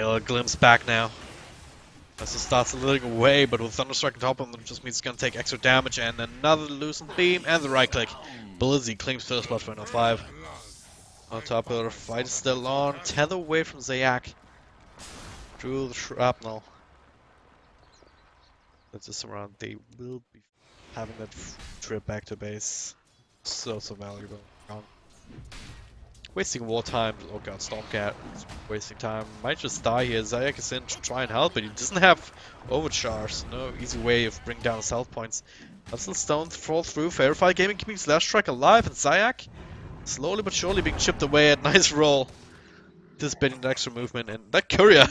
Dale glimpse back now. As it starts leading away, but with Thunderstrike on top of him, it just means it's gonna take extra damage, and another loosened beam, and the right click. Blizzy claims first blood for NoLifer5. On top of the fight is still on, tether away from Zayak. Through the shrapnel. That's just around, they will be having that trip back to base. So valuable. Wasting war time. Oh god, Stormcat is wasting time. Might just die here. Zayak is in to try and help, but he doesn't have overcharge. So no easy way of bringing down his health points. Hustle Stone fall through. Verify Gaming keeping SlashStrike alive, and Zayak slowly but surely being chipped away at nice roll. Anticipating the extra movement, and that courier.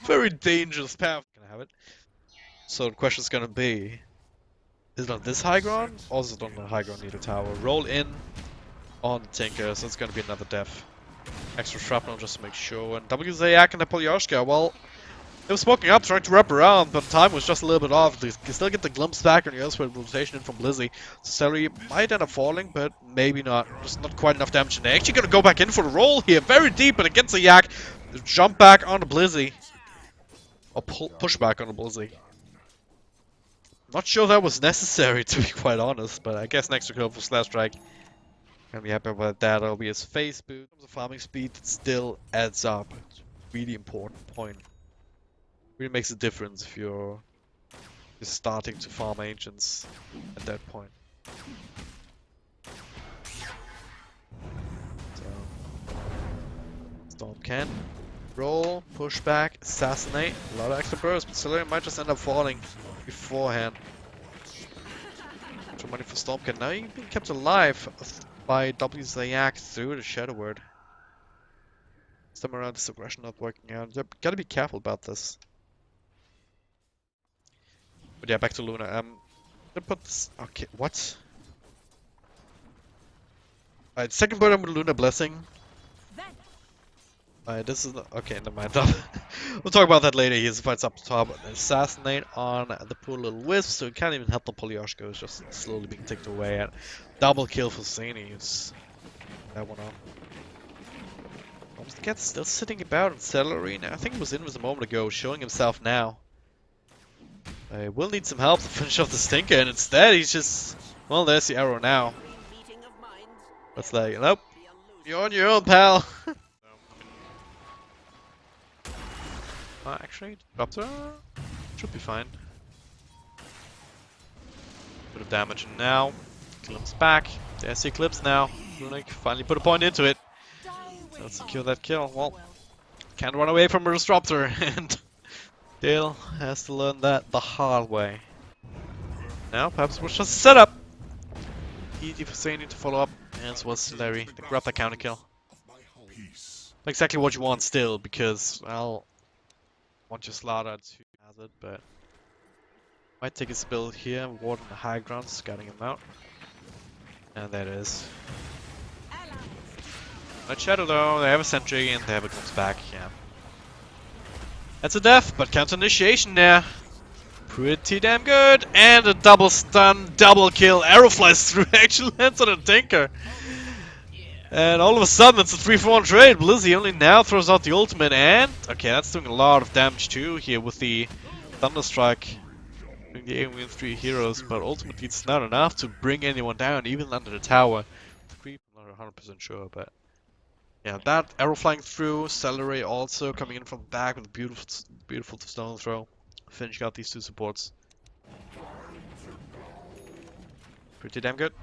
Very dangerous path. Can I have it? So the question's gonna be, is it on this high ground, or is it on the high ground near the tower? Roll in on Tinker, so it's gonna be another death. Extra shrapnel just to make sure. And Zayak and Polyoshka, well, they were smoking up, trying to wrap around, but time was just a little bit off. They can still get the glimpse back on the other side rotation in from Blizzy. So Celery might end up falling, but maybe not. Just not quite enough damage. And they're actually gonna go back in for the roll here, very deep, but against Zayak. Jump back on the Blizzy. Or push back on the Blizzy. Not sure that was necessary, to be quite honest, but I guess next to kill for SlashStrike. Gonna be happy about that. That'll be his face boot. In terms of farming speed, it still adds up. It's a really important point. Really makes a difference if you're just starting to farm ancients at that point. So, Storm can roll, push back, assassinate. A lot of extra burst, but Solarium might just end up falling beforehand. Extra money for Stormcat. Now you've been kept alive by Zayak through the Shadow Word. This time around, this aggression not working out. You gotta be careful about this. But yeah, back to Luna. Gonna put this. Okay, what? Alright, second bird I'm with Luna Blessing. This is okay, never mind. We'll talk about that later. He fights up top. Assassinate on the poor little wisp, so he can't even help the Polyoshka. It's just slowly being ticked away at. Double kill for Sehny. That one on. The cat's still sitting about in Celery. Now, I think it was in a moment ago, showing himself now. Will need some help to finish off the stinker, and instead he's just, well, there's the arrow now. That's like, nope, you're on your own, pal. Actually, Doctor should be fine. Bit of damage now. Glimpse back. There's the Eclipse now. Runic finally put a point into it. So let's secure that kill. Well, can't run away from a Disruptor, and Dale has to learn that the hard way. Now, perhaps it was just a setup. Easy for Sehny to follow up, and so was Larry. They grab the counter kill. Exactly what you want still, because, well, want your Slaughter to hazard, but might take a spill here, ward on the high ground, scouting him out. And there it is. No Shadow though, they have a sentry and they have a comes back, yeah. That's a death, but counter initiation there. Pretty damn good. And a double stun, double kill, arrow flies through, actually lands on a Tinker. And all of a sudden it's a 3-for-1 trade. Blizzy only now throws out the ultimate, and okay, that's doing a lot of damage too here with the Thunderstrike. Doing the AoE 3 heroes, but ultimately it's not enough to bring anyone down, even under the tower. The creep, I'm not 100% sure, but yeah, that arrow flying through, Celery also coming in from the back with a beautiful stone throw, finishing out these two supports. Pretty damn good.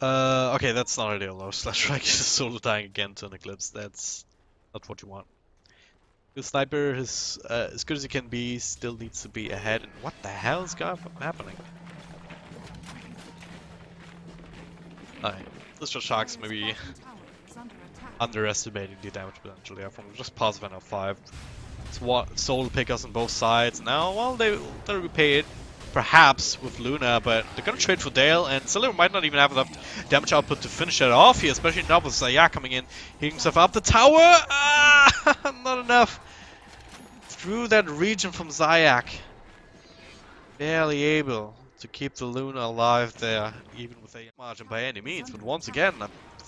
Okay, that's not ideal though. SlashStrike is solo dying again to an Eclipse. That's not what you want. The sniper is as good as he can be, still needs to be ahead. And what the hell is happening? Alright, let's just Sharks maybe underestimating the damage potential here from just passive NL5. It's what solo pickers on both sides. Now, well, they'll repay it. Perhaps with Luna, but they're gonna trade for Dale, and Celery might not even have enough damage output to finish it off here, especially now with Zayak coming in, hitting himself up the tower. Not enough. Through that region from Zayak. Barely able to keep the Luna alive there, even with a margin by any means, but once again,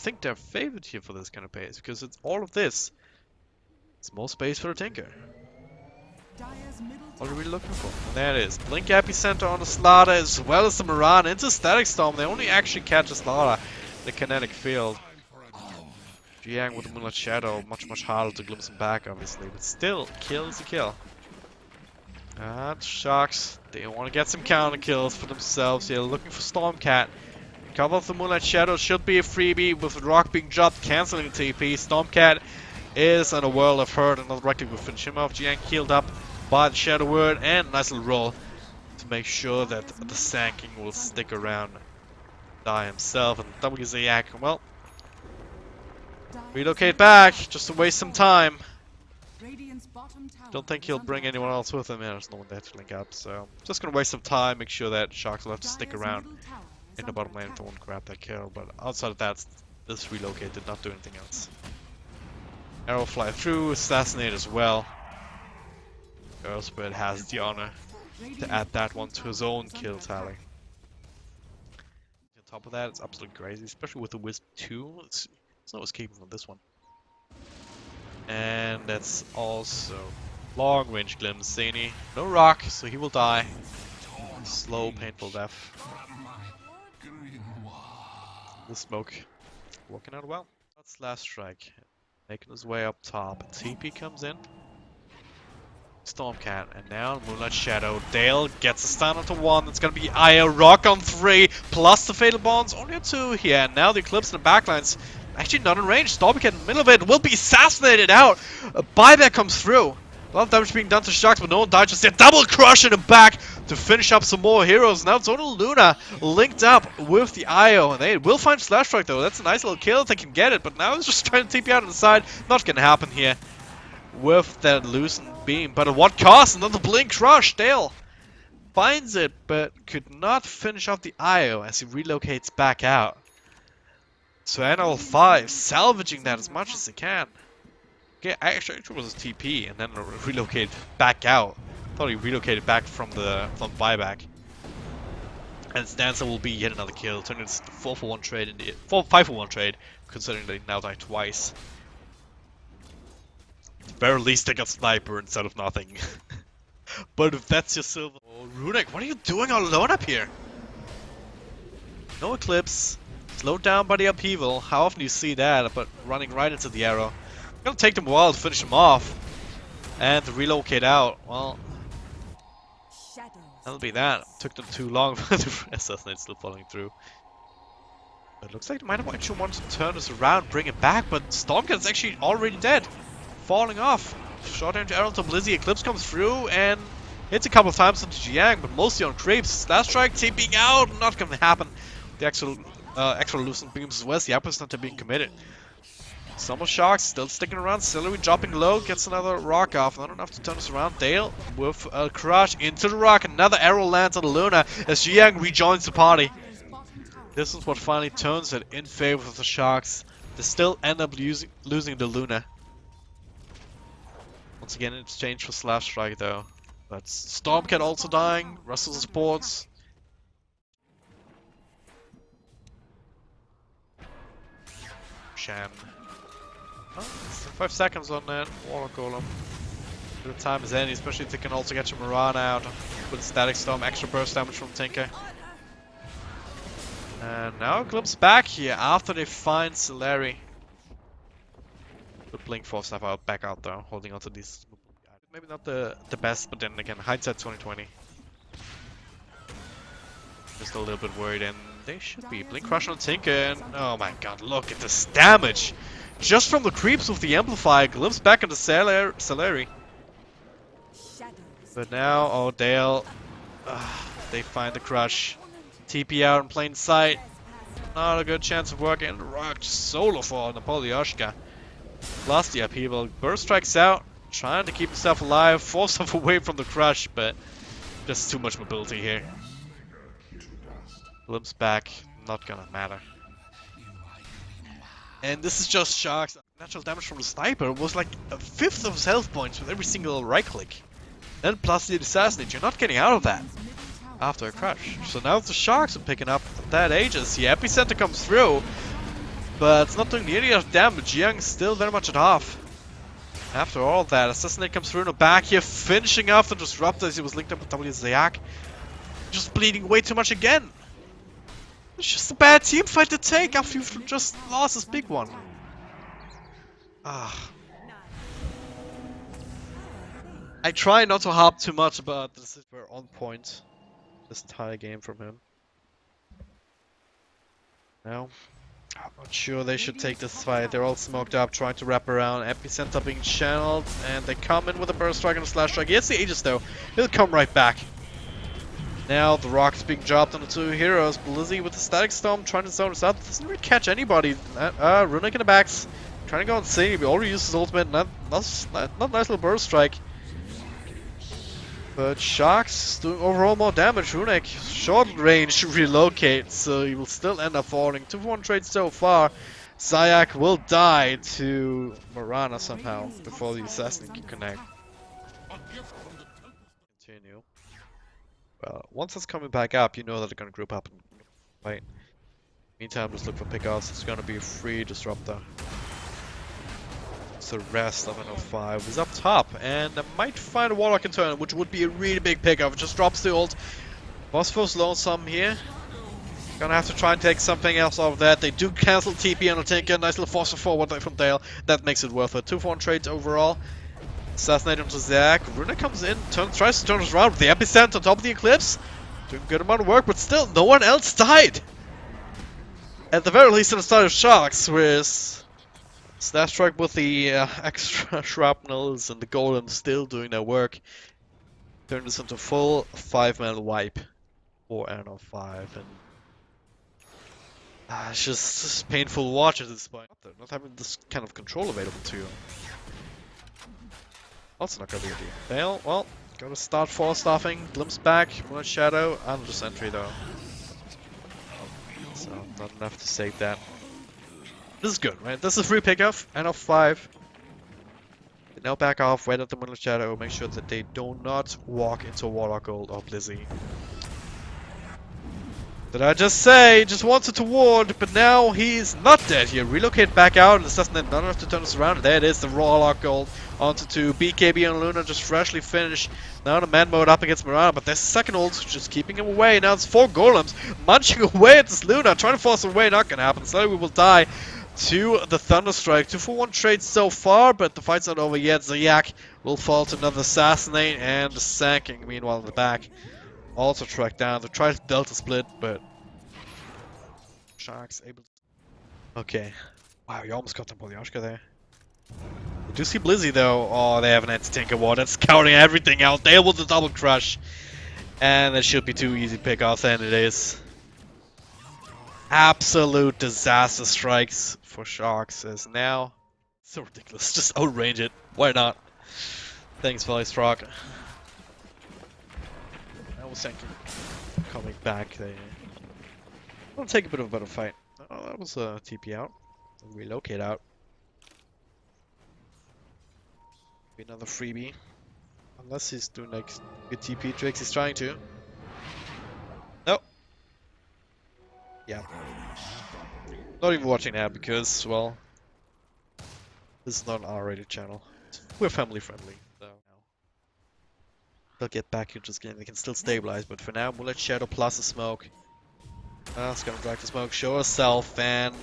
think they're favored here for this kind of pace, because it's all of this. It's more space for the Tinker. What are we looking for? And there it is. Blink Epicenter on the Slaughter as well as the Mirana into Static Storm. They only actually catch the Slaughter in the kinetic field. Jiang with the Moonlight Shadow, much harder to glimpse him back, obviously, but still, kill is a kill. And Sharks, they want to get some counter kills for themselves here, looking for Stormcat. Cover of the Moonlight Shadow should be a freebie with the rock being dropped, cancelling the TP. Stormcat is in a world of hurt, another directly will finish him off. Jiang healed up by the Shadow Word, and nice little roll to make sure that the Sand King will stick around, die himself, and WZak, well, relocate back just to waste some time. Don't think he'll bring anyone else with him. Yeah, there's no one there to link up, so just gonna waste some time, make sure that Sharks will have to stick around in the bottom lane if they won't grab that kill. But outside of that, this relocate did not do anything else. Arrow fly through, assassinate as well. Earthbird has the honor to add that one to his own kill tally. On top of that, it's absolutely crazy, especially with the Wisp 2. It's no escaping from this one. And that's also long range glimpse. Sehny, no rock, so he will die. Slow, painful death. The smoke working out well. SLashStrike making his way up top. TP comes in. Stormcat, and now Moonlight Shadow. Dale gets a stun onto 1. It's gonna be Aya Rock on 3, plus the Fatal Bonds, only on 2 here. And now the Eclipse in the backlines. Actually not in range. Stormcat in the middle of it will be assassinated out. A buyback comes through. A lot of damage being done to Sharks, but no one died just yet. Double crush in the back to finish up some more heroes. Now it's only Luna linked up with the IO, and they will find SLashStrike though. That's a nice little kill if they can get it, but now it's just trying to TP out on the side. Not gonna happen here with that loosened beam, but at what cost? Another blink crush. Dale finds it, but could not finish off the IO as he relocates back out. So NL5 salvaging that as much as he can. Okay, actually it was a TP and then relocated back out. Thought he relocated back from buyback. And Stanza will be yet another kill, turning this 4-for-1 trade in the 5-for-1 trade, considering they now died twice. At the very least they got Sniper instead of nothing. But if that's your silver... Oh, Runic, what are you doing all alone up here? No Eclipse. Slowed down by the upheaval. How often do you see that? But running right into the arrow. Gonna take them a while to finish him off. And to relocate out. Well, that'll be that. Took them too long for the assassinate still following through. But it looks like they might have actually wanted to turn this around, bring it back, but Stormcat's actually already dead. Falling off. Short range arrow to Blizzy. Eclipse comes through and hits a couple of times into Jiang, but mostly on creeps. SLashStrike TPing out. Not gonna happen. The extra loosened beams as well. The upper's not being committed. Some of Sharks still sticking around. Celery dropping low. Gets another rock off. Not enough to turn us around. Dale with a crush into the rock. Another arrow lands on the Luna as Jiang rejoins the party. This is what finally turns it in favor of the Sharks. They still end up losing the Luna. Once again in exchange for SLashStrike though. But Stormcat also dying. Russell supports. Sham. Oh, 5 seconds on that Warlock Golem. Good time as any, especially if they can also get your Mirana out with Static Storm, extra burst damage from Tinker. And now Eclipse back here after they find Celery. Good Blink Force stuff out back out though, holding onto these. Maybe not the best, but then again, hindsight 2020. Just a little bit worried, and they should be. Blink Crush on Tinker, and oh my god, look at this damage! Just from the creeps with the Amplifier, glimpse back into Celery. But now, oh Dale, they find the crush. TP out in plain sight. Not a good chance of working. The rock just solo for Napoleoshka. Plus the upheaval. Burst strikes out, trying to keep himself alive, force himself away from the crush, but just too much mobility here. Glimpse back, not gonna matter. And this is just Sharks. Natural damage from the sniper was like a fifth of his health points with every single right click. Then plus the assassinate, you're not getting out of that after a crush. So now the Sharks are picking up that Aegis. The epicenter comes through. but it's not doing nearly enough damage. Jiang is still very much at half. After all that, Assassinate comes through in the back here, finishing off the Disruptor as he was linked up with WellPlay. Just bleeding way too much again. It's just a bad team fight to take after you've just lost this big one. I try not to harp too much about this. We're on point this entire game from him. Now, I'm not sure they should take this fight. They're all smoked up, trying to wrap around. Epicenter being channeled, and they come in with a burst strike and a slash strike. Yes, the Aegis though. He'll come right back. Now the rock is being dropped on the two heroes. Blizzy with the static storm trying to zone us out. Doesn't really catch anybody. Runic in the backs. Trying to go insane. He already used his ultimate. Not nice little burst strike. But Sharks doing overall more damage. Runic short range relocate, so he will still end up falling. 2-for-1 trade so far. Zayak will die to Marana somehow before the assassin can connect. Continue. Well, once it's coming back up, you know that they're gonna group up and fight. Meantime, just look for pickoffs. It's gonna be a free disruptor. The rest of NoLifer5 is up top, and I might find a Warlock in turn, which would be a really big pickup. It just drops the ult. Bosphorus lonesome here. Gonna have to try and take something else off of that. They do cancel TP on the Tinker. Nice little force forward from Dale. That makes it worth it. 2-for-1 trades overall. Assassinate onto Zach. Runa comes in, tries to turn us around with the Epicenter on top of the Eclipse. Doing a good amount of work, but still, no one else died. At the very least, in the start of Sharks, with SlashStrike with the extra shrapnels and the golems still doing their work. Turn this into full 5-man wipe for NoLifer5, and it's just painful to watch at this point. Not having this kind of control available to you. Also not gonna be a deal. Dale, well, gotta start staffing. Glimpse back, Moonlight Shadow, and just entry though. So not enough to save that. This is good, right? This is free pickoff, NoLifer5. They now back off, wait at the Moonlight Shadow, make sure that they do not walk into Warlock Gold or Blizzy. Did I just say, just wanted to ward, but now he's not dead here. Relocate back out, and Assassinate not enough to turn us around. There it is, the Warlock Gold onto 2. BKB and Luna just freshly finished. Now in a man mode up against Marana, but there's second ult just keeping him away. Now it's 4 golems munching away at this Luna, trying to force him away, not gonna happen. So we will die to the Thunderstrike. 2-for-1 trade so far, but the fight's not over yet. Zayak will fall to another Assassinate, and the Sanking meanwhile in the back also tracked down. They tried to Delta split, but Sharks able to... Okay. Wow, you almost got the Polyoshka there. We do see Blizzy though. Oh, they have an anti-Tinker ward. That's scouting everything out. They able to double crush. And that should be too easy pickoffs, and it is. Absolute disaster strikes for Sharks as now. So ridiculous. Just outrange it. Why not? Thanks, VitalBet. I was thinking coming back there. I'll take a bit of a better fight. Oh, that was a TP out. Relocate out. Be another freebie. Unless he's doing like good TP tricks, he's trying to. Nope. Yeah. Not even watching that because, well, this is not an R-rated channel. We're family friendly, so they'll get back into this game. They can still stabilize, but for now, Moonlight Shadow plus a smoke. It's gonna drag the smoke, show herself, and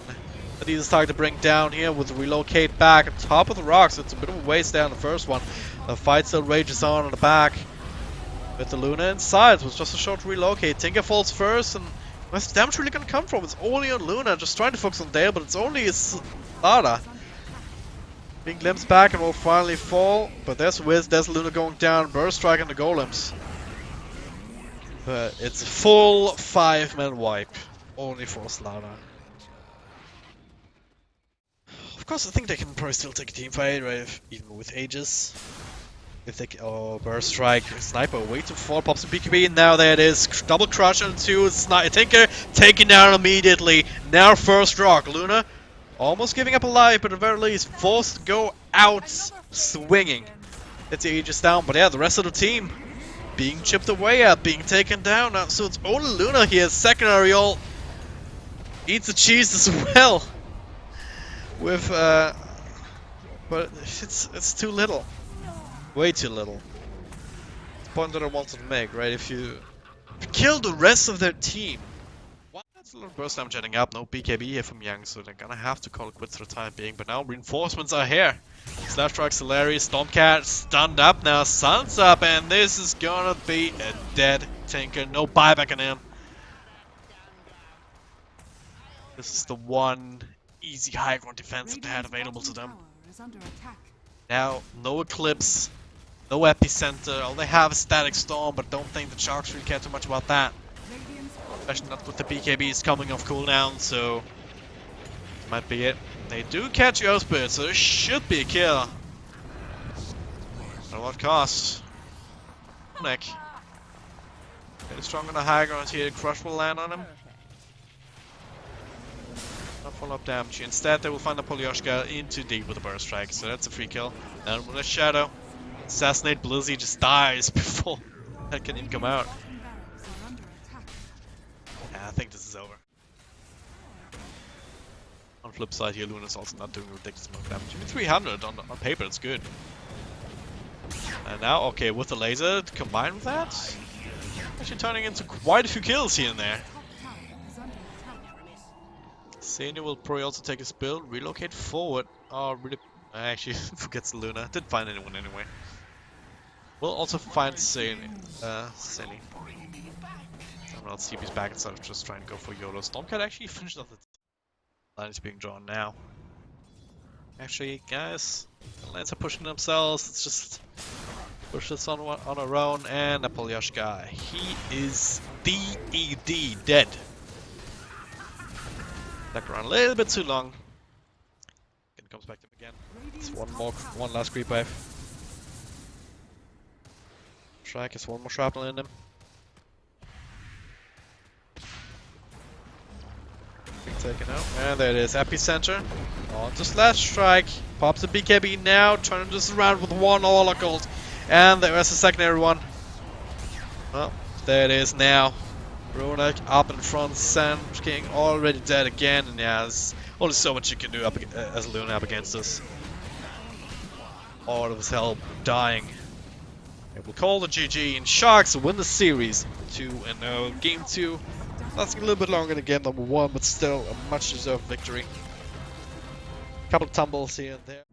the easiest target to bring down here with the relocate back on top of the rocks. It's a bit of a waste there on the first one. The fight still rages on in the back. With the Luna inside, it was just a short relocate. Tinker falls first, and where's the damage really gonna come from? It's only on Luna, just trying to focus on Dale, but it's only his Dota. Being glimpsed back and will finally fall, but there's Wiz, there's Luna going down, burst striking the golems. But it's a full 5-man wipe, only for Slaughter. Of course, I think they can probably still take a team fight, right? Even with Aegis. If they can, oh, burst strike, sniper, way too far, pops a BKB, and now there it is. Double crush on 2, Tinker taken down immediately. Now first rock, Luna almost giving up a life, but at the very least forced to go out swinging. It's the Aegis down, but yeah, the rest of the team being chipped away at, being taken down. Now, so it's only Luna here, secondary ult. Eats the cheese as well. with but it's too little, way too little. The point that I wanted to make, right? If you kill the rest of their team. That's a little burst damage jetting up, no BKB here from Yang, so they're gonna have to call it quits for the time being, but now reinforcements are here. SlashStrike's hilarious, Stormcat stunned up now, sun's up, and this is gonna be a dead Tinker, no buyback on him. This is the one easy high ground defense that they had available to them. Now, no Eclipse, no Epicenter, all they have is Static Storm, but don't think the Sharks really care too much about that. Especially not with the BKBs coming off cooldown, so this might be it. They do catch Earth Spirit, so this should be a kill. At what cost? Neck. Very strong on the high ground here. Crush will land on him. Not follow up damage. Instead, they will find the Polyoshka in too deep with a burst strike, so that's a free kill. Then with a shadow, assassinate Blizzy just dies before that can even come out. I think this is over. On the flip side here, Luna's also not doing ridiculous amount of damage. Even 300 on paper, it's good. And now, okay, with the laser combined with that, actually turning into quite a few kills here and there. Sehny will probably also take his build, relocate forward. Oh, really? Actually, forgets Luna. Didn't find anyone anyway. We'll also find Sehny. Not CB's back instead of just trying to go for YOLO. Stormcat actually finished off the line is being drawn now. Actually, guys, the lanes are pushing themselves. Let's just push this on our own. And a Polyoshka. He is DED, dead. Stuck around a little bit too long. It comes back to him again. It's one last creep wave. Shrike has one more shrapnel in him. Taken out. And there it is, Epicenter. On to SlashStrike. Pops the BKB now, trying to just surround with one Oracle. And there's the secondary one. Well, there it is now. Runic up in front, Sand King already dead again, and yeah, there's only so much you can do up as Luna up against us. All of his help dying. It will call the GG, and Sharks win the series 2-0. Game 2. Lasting a little bit longer than game number 1, but still a much deserved victory. Couple of tumbles here and there.